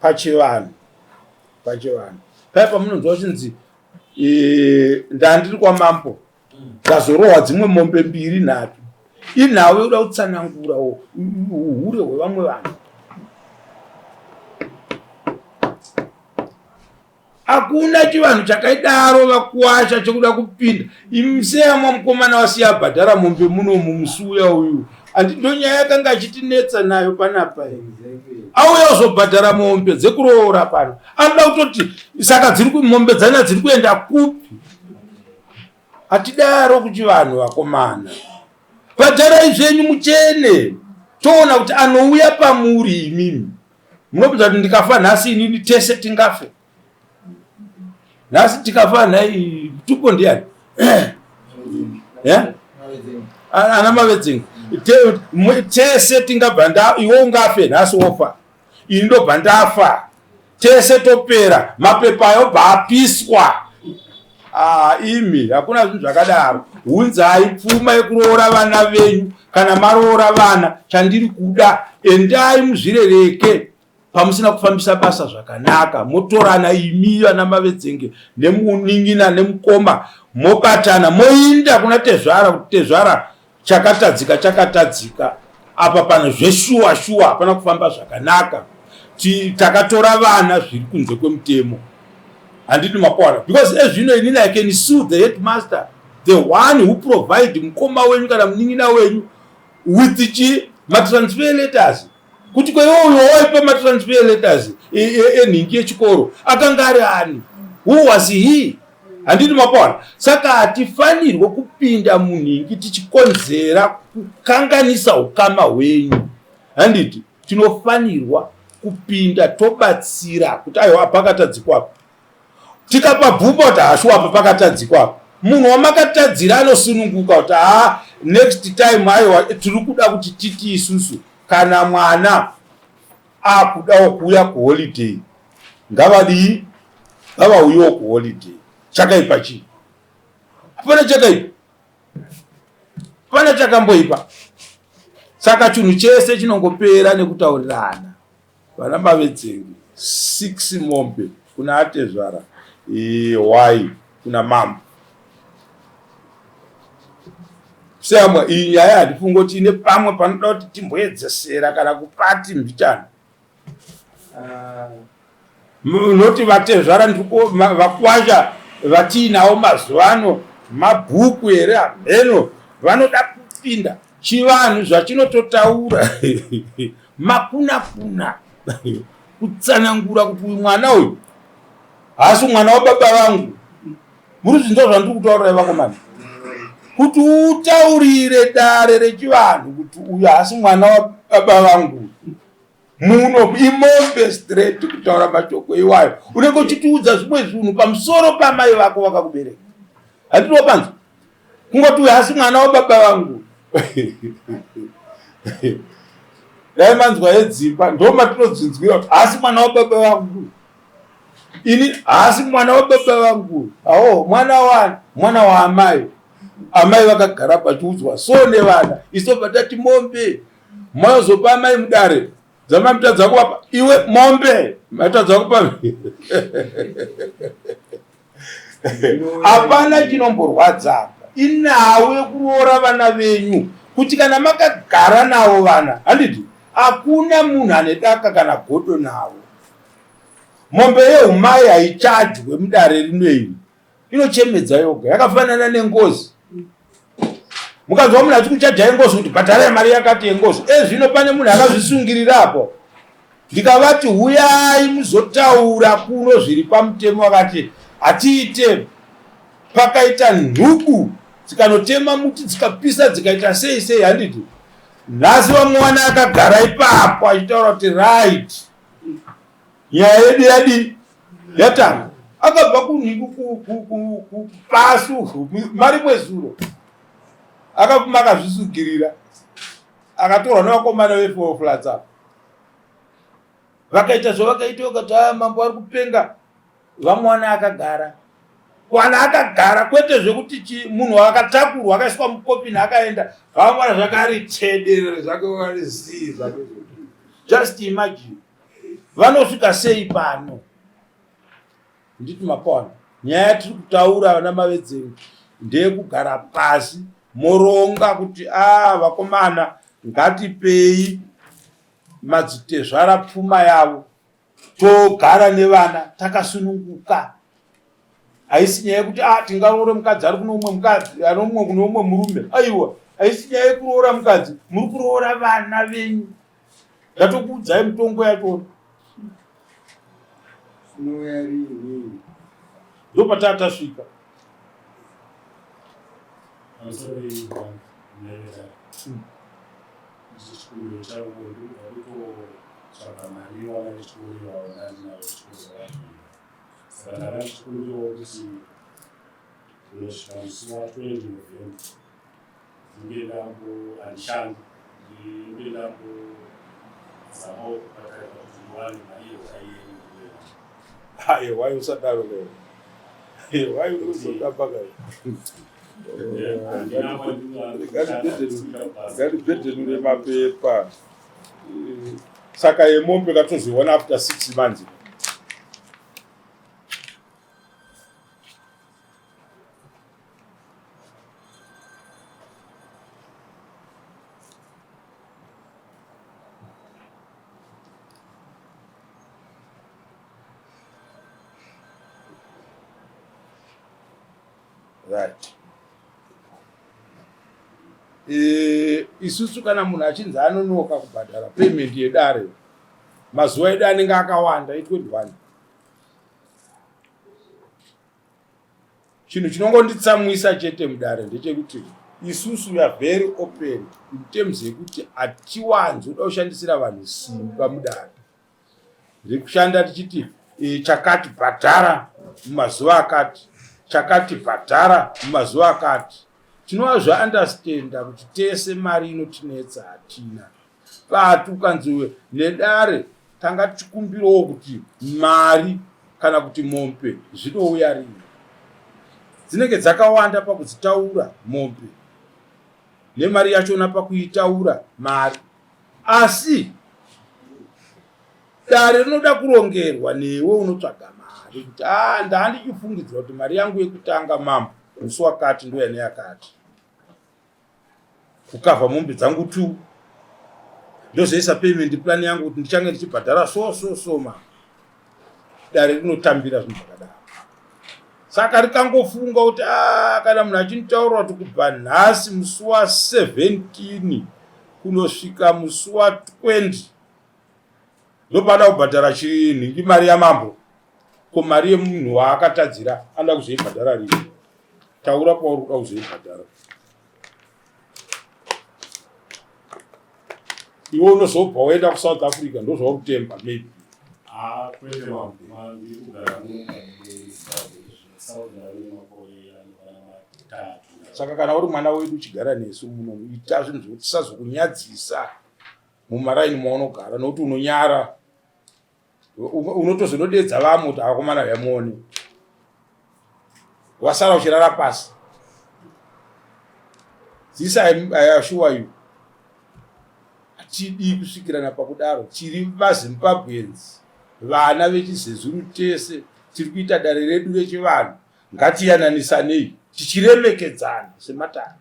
pachivanhu paya pamunonzwa chinzi ndandiri kwamambo ndazorohwa dzimwe mombe 2-3 inhawe uda kutsanangura uhure hwevamwe vanhu. Hakuna chivanhu chakaidaro vakuwasha chokuda kupinda. Imseyamwa mukomana wasiya bhadhara mombe muno mumusuya uyu. Ando nyaya yakanga achitinetsa nayo panapa. Auya uzobhadhara mombe dzekuroora pano. Anoda kutoti saka mombe dzana dziri kuenda kupi? Hatidaro kuchivanhu vakomana. Bhadharai zvenyu muchene. Toona kuti anouya pamuri imimi. Munobudza kuti ndikafa nhasi inini tese tingafe. Nasi tikafa nai tupo ndiani? Ana mavedzingi. Tese tingabhanda iwo ungafe nasi wofa. Indo bandafa. Tese topera. Mapepa ayo baapiswa. Imi hakuna zvinhu zvakadaro. Hunzai pfuma yekuroora vana venyu kana maroora vana chandiri kuda endai muzvirereke. Pamusina kufambisa basa zvakanaka motorana imi vana mavedzenge nemuningina nemukoma mobatana moinda kuna Tezvara kuti Tezvara chakatadzika apa pano zveshuwa hapana kufamba zvakanaka takatora vana zviri kunze kwemutemo handiti makwana because ezvino inini I can sue the headmaster, the one who provide mukoma wenyu kana muningina wenyu with matransfer letters kuti kweyoyo waipa matransfer letters enhingi yechikoro akanga ari ani, who was he? Handiti mapona. Saka hatifanirwe kupinda munhingi tichikonzera kukanganisa ukama hwenyu. Handiti tinofanirwa kupinda tobatsira kuti aiwa pakatadzikwa. Tikapa bhupa kuti hashuwa pakatadzikwa. Munhu wamakatadzira anosununguka kuti next time aiwa tiri kuda kuti titi isusu kana mwana akudawo kuuya kuholiday ngavadii ngavauyewo kuholiday. Chakaipa chii? Hapana chakaipa. Hapana chakamboipa. Saka chinhu chese chinongopera nekutaurirana. Vana mavedzengi 6 mombe kuna Atezvara why kuna mambo. Sema iyi nyaya hatifungo kuti ine pamwe panoda kuti timboedzesera kana kupati mbichana. Noti vaTezvara ndiko vakwasha vatinawo mazuvano mabhuku here amheno vanoda kupinda chivanhu zvachinototaura makuna kutsanangura kuti uyu mwana uyu hasi mwana wababa vangu. Muri zvinzo zvandiri kutaurira vakomana kuti utaurire dare rechivanhu kuti uyu hasi mwana wababa vangu muno imombe straight kutaura mashoko iwayo unenge uchitiudza zvimwe zvinhu pamusoro pamai vako vakakubereka. Handino panzwa kungoti uyu hasi mwana wababa vangu. Dai manzwa edzimba ndo matinodzinzwira kuti hasi mwana wababa vangu. Ini hasi mwana wababa vangu. Mwana wa amai. Amai vakagara pachiudzwa so nevana iso patati mombe mazopa amai mudare dzamamutadza kuwapa iwe mombe matadza kupa. Hapana chinomborwadza inawe kuroora vana venyu kuti kana makagara navo vana handiti hakuna munhu ane daka kana godo navo. Mombe yeumai haichadhwe mudare rino iri inochemedza yoga yakafanana nengozi. Mukanzwa munhu achikuchadha yengozi kuti bhadharai mari yakati yengozi zvino pane munhu akazvisungirirapo ndikavati huyai muzotaura kuno zviri pamutemo wakati Atiite pakaita nhuku dzikanotema muti dzikapisa dzikaita sei handiti. Nhasi vamwana akagara ipapo achitaura kuti right, nyaya yedu yadi yatanga. Akabva kupasi mari kwezuro akapfuma akazvisugirira akatorwa nevakomana vefoflatsa vakaita zvavakaita vakati mambo ari kupenga. Vamwana akagara kwana akagara kwete zvekuti munhu akatakurwa akaiswa mukopini akaenda vamwana zvakari tedere zvakari zii zvake. Just imagine vanosvika sei pano. Nditi mapona nyaya yatiri kutaura vana mavedzeni ndeyekugara pasi moronga kuti vakomana ngatipei madzitezvara pfuma yavo togara nevana takasununguka. Haisi nyaya yekuti tingaroore mukadzi ari kuno umwe mukadzi ari umwe kuno umwe murume. Aiwa, haisi nyaya yekuroora mukadzi, muri kuroora vana venyu. Ndatokuudzai mutongo yachona. Ndo patatasvika. Haye why usadaro leo? Why usadapaka? Gari bete nure mapepa. Saka yemombe katoziona after 6 months. Right. Isusu kana munhu achinzi anonoka kubhadhara payment yedare mazuva edu anenge akawanda 21. Chinhu chinongonditsamwisa chete mudare ndechekuti isusu we are very open in terms yekuti hatiwanzi kuda kushandisira vanhu simba mudare. Ndiri kushanda tichiti chakati bhadhara mumazuva akati, chakati bhadhara mumazuva akati. Tinova zvaandastenda kuti tese mari inotinetsa hatina. But ukanziwe nedare tanga tichikumbirawo kuti mari kana kuti mombe zvinouya rini. Dzinenge dzakawanda pakudzitaura mombe nemari yachona pakuitaura mari. Asi dare rinoda kurongerwa newe unotsvaga mari kuti ndandichifungidzira kuti mari yangu yekutanga mambo musi wakati ndo yane yakati. Kukavha mombe dzangu 2 ndozoisa payment plan yangu kuti ndichange ndichibhadhara so ma. Dare rinotambira zvinhu zvakadaro. Saka rikangofunga kuti kana munhu achinitaura kuti kubva nhasi musi wa17 kunosvika musi wa20 ndopada kubhadhara chinhingi mari yamambo. Ko mari yemunhu waakatadzira anoda kuzoibhadhara rini? Taura pauri kuda kuzoibhadhara. Iwe unozobva waenda kuSouth Africa ndozvakutemba maybe. Kwete ndiri kugara Saka kana uri mwana wedu uchigara nesu muno ita zvinhu zvokuti tisazokunyadzisa mumaraini maunogara nokuti unonyara. Unotozonodedza vamwe kuti avakomana vemone. Wasara uchirara pasi. This I assure you. Hatidi kusvikirana pakudaro. Tiri vaZimbabweans, vana vechizezuru tese, tiri kuita dare redu rechivanhu. Ngatiyananisanei, tichiremekedzana sematanda.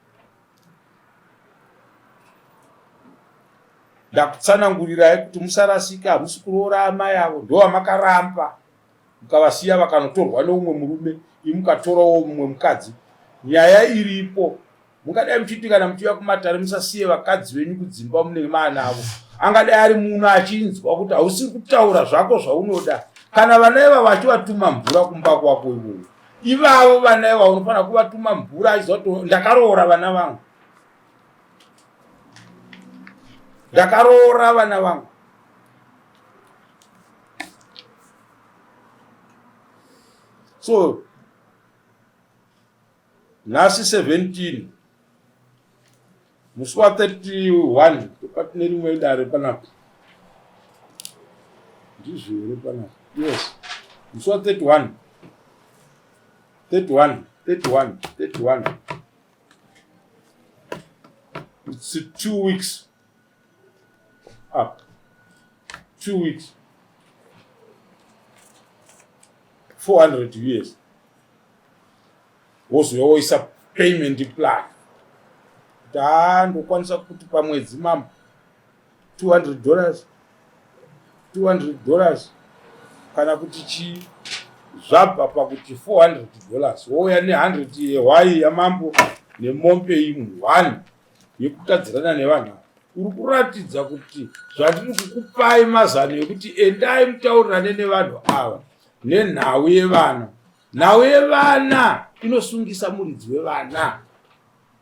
Ndakutsanangurirai kuti musarasika, hamusi kuroora amai avo, ndoamakaramba. Mukavasiya vakanotorwa neumwe murume, imukatorwawo mumwe mukadzi. Nyaya iripo. Mungadai muchiti kana muchiuya kumatare musasiye vakadzi venyu kudzimba mune maana avo. Angadai ari munhu achinzwa kuti hausi kutaura zvako zvaunoda, kana vana iva vachivatuma mvura kumba kwako ivovo, ivavo vana iva unofanira kuvatuma mvura achizoto ndakaroora vana vangu, ndakaroora vana vangu. So nhasi 17 musi wa 31 topatine rimwe dare panapa ndizvo here panapa. Yes, musi wa 31 it's 2 weeks up, 2 weeks, 400 years wozoisa payment plan ndokwanisa kuti pamwedzi mama $200 kana kuti chi zvabva pakuti $400 wouya ne100 yehwai yamambo nemombe imwe 1 yekutadzirana nevanhu. Uri kuratidza kuti zvandiri kukupai mazano ekuti endai mutaurirane nevanhu ava nenhau yevana. Nhau yevana inosungisa muridzi wevana.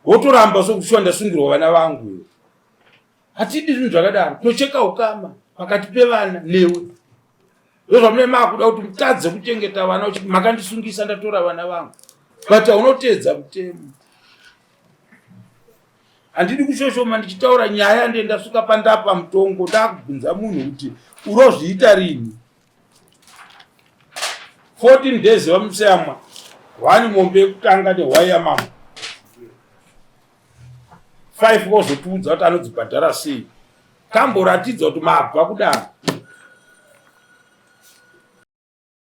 Wotoramba sokuti ndasungirwa vana vangu. Hatidi zvinhu zvakadaro. Tocheka ukama pakati pevana newe. Zvezvamune makuda kuti mutadze kuchengeta vana uchiti makandisungisa ndatora vana vangu. But unotedza mutemo. Handidi kushoshoma ndichitaura nyaya ndendasvika pandapa mutongo ndakubvunza munhu kuti urozviita rini. 14 days vamuseyamwa 1 mombe yekutanga nehwai yamama 5 wozotiudza kuti anodzibhadhara sei. Kamboratidza kuti mabva kudaro.